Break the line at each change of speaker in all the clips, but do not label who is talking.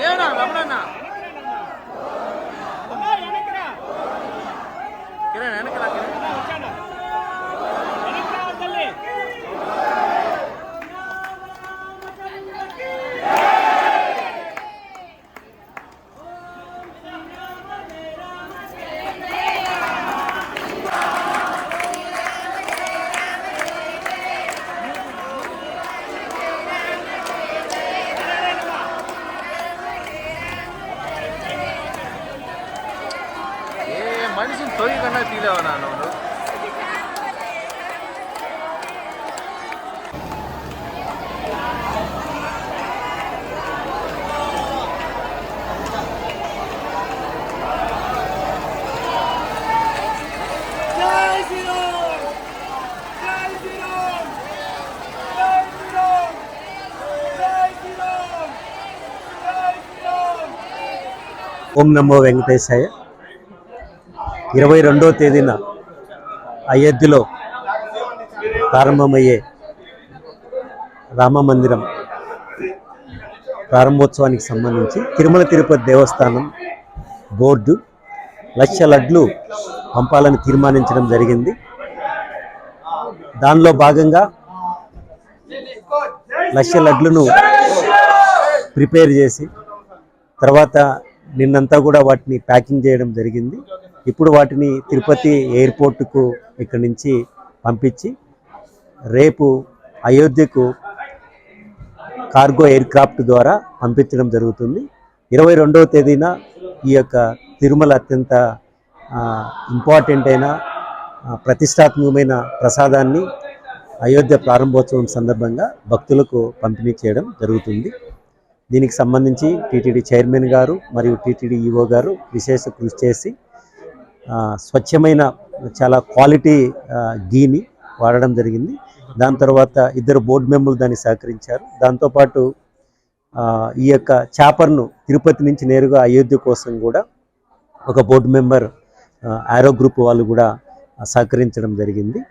ఏనా రమణన్న కిరణ్ వెనకరా మనిషిని తొయ్యి కన్నా తీలేవా నాన్న
ఓం నమో వెంకటేశాయ. 22వ తేదీన అయోధ్యలో ప్రారంభమయ్యే రామ మందిరం ప్రారంభోత్సవానికి సంబంధించి తిరుమల తిరుపతి దేవస్థానం బోర్డు 1,00,000 లడ్లు పంపాలని తీర్మానించడం జరిగింది. దానిలో భాగంగా 1,00,000 లడ్లను ప్రిపేర్ చేసి తర్వాత నిన్నంతా కూడా వాటిని ప్యాకింగ్ చేయడం జరిగింది. ఇప్పుడు వాటిని తిరుపతి ఎయిర్పోర్టుకు ఇక్కడి నుంచి పంపించి రేపు అయోధ్యకు కార్గో ఎయిర్ క్రాఫ్ట్ ద్వారా పంపించడం జరుగుతుంది. 22వ తేదీన ఈ యొక్క తిరుమల అత్యంత ఇంపార్టెంట్ అయిన ప్రతిష్టాత్మకమైన ప్రసాదాన్ని అయోధ్య ప్రారంభోత్సవం సందర్భంగా భక్తులకు పంపిణీ చేయడం జరుగుతుంది. దీనికి సంబంధించి టీటీడీ చైర్మన్ గారు మరియు టీటీడీ ఈవో గారు విశేష కృషి చేసి స్వచ్ఛమైన చాలా క్వాలిటీ గీని వాడడం జరిగింది. దాని తర్వాత 2 బోర్డు మెంబర్లు దాన్ని సహకరించారు. దాంతోపాటు ఈ యొక్క చాపర్ను తిరుపతి నుంచి నేరుగా అయోధ్య కోసం కూడా ఒక బోర్డు మెంబర్ ఆరో గ్రూప్ వాళ్ళు కూడా సహకరించడం జరిగింది.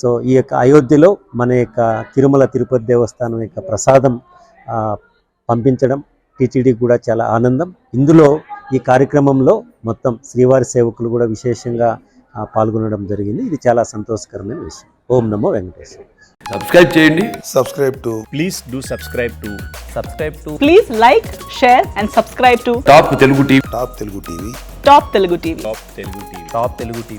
సో ఈ యొక్క అయోధ్యలో మన యొక్క తిరుమల తిరుపతి దేవస్థానం యొక్క ప్రసాదం పంపించడం టీటీడీ కూడా చాలా ఆనందం. ఇందులో ఈ కార్యక్రమంలో మొత్తం శ్రీవారి సేవకులు కూడా విశేషంగా పాల్గొనడం జరిగింది. ఇది చాలా సంతోషకరమైన విషయం. ఓం నమో వెంకటేశ్వర.
సబ్స్క్రైబ్ చేయండి.
Please do subscribe to.
Please like, share and subscribe to
top Telugu TV.
Top Telugu TV.
Top Telugu TV.